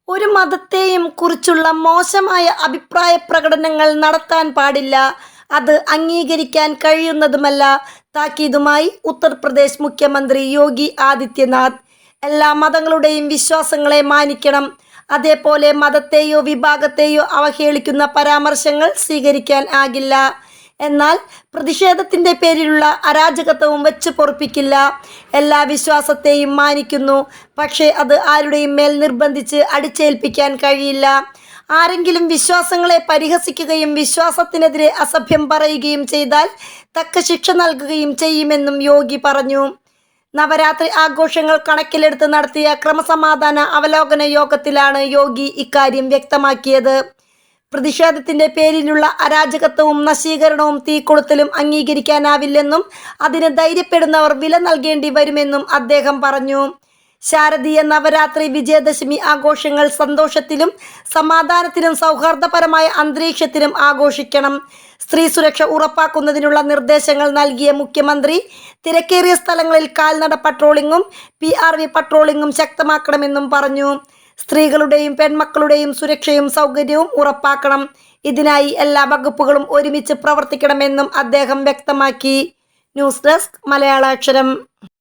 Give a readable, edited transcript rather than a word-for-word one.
ഒരു മതത്തെയും കുറിച്ചുള്ള മോശമായ അഭിപ്രായ പ്രകടനങ്ങൾ നടത്താൻ പാടില്ല. അത് അംഗീകരിക്കാൻ കഴിയുന്നതുമല്ല. താക്കീതുമായി ഉത്തർപ്രദേശ് മുഖ്യമന്ത്രി യോഗി ആദിത്യനാഥ്. എല്ലാ മതങ്ങളുടെയും വിശ്വാസങ്ങളെ മാനിക്കണം. അതേപോലെ മതത്തെയോ വിഭാഗത്തെയോ അവഹേളിക്കുന്ന പരാമർശങ്ങൾ സ്വീകരിക്കാൻ ആകില്ല. എന്നാൽ പ്രതിഷേധത്തിൻ്റെ പേരിലുള്ള അരാജകത്വവും വെച്ച് പൊറുപ്പിക്കില്ല. എല്ലാ വിശ്വാസത്തെയും മാനിക്കുന്നു. പക്ഷേ അത് ആരുടെയും മേൽ നിർബന്ധിച്ച് അടിച്ചേൽപ്പിക്കാൻ കഴിയില്ല. ആരെങ്കിലും വിശ്വാസങ്ങളെ പരിഹസിക്കുകയും വിശ്വാസത്തിനെതിരെ അസഭ്യം പറയുകയും ചെയ്താൽ തക്ക ശിക്ഷ നൽകുകയും ചെയ്യുമെന്നും യോഗി പറഞ്ഞു. നവരാത്രി ആഘോഷങ്ങൾ കണക്കിലെടുത്ത് നടത്തിയ ക്രമസമാധാന അവലോകന യോഗത്തിലാണ് യോഗി ഇക്കാര്യം വ്യക്തമാക്കിയത്. പ്രതിഷേധത്തിന്റെ പേരിലുള്ള അരാജകത്വവും നശീകരണവും തീകൊളുത്തലും അംഗീകരിക്കാനാവില്ലെന്നും അതിന് ധൈര്യപ്പെടുന്നവർ വില നൽകേണ്ടി വരുമെന്നും അദ്ദേഹം പറഞ്ഞു. ശാരദീയ നവരാത്രി വിജയദശമി ആഘോഷങ്ങൾ സന്തോഷത്തിലും സമാധാനത്തിലും സൗഹാർദ്ദപരമായ അന്തരീക്ഷത്തിലും ആഘോഷിക്കണം. സ്ത്രീ സുരക്ഷ ഉറപ്പാക്കുന്നതിനുള്ള നിർദ്ദേശങ്ങൾ നൽകിയ മുഖ്യമന്ത്രി തിരക്കേറിയ സ്ഥലങ്ങളിൽ കാൽനട പട്രോളിംഗും PRV പട്രോളിംഗും ശക്തമാക്കണമെന്നും പറഞ്ഞു. സ്ത്രീകളുടെയും പെൺമക്കളുടെയും സുരക്ഷയും സൗകര്യവും ഉറപ്പാക്കണം. ഇതിനായി എല്ലാ വകുപ്പുകളും ഒരുമിച്ച് പ്രവർത്തിക്കണമെന്നും അദ്ദേഹം വ്യക്തമാക്കി. News desk മലയാളാക്ഷരം.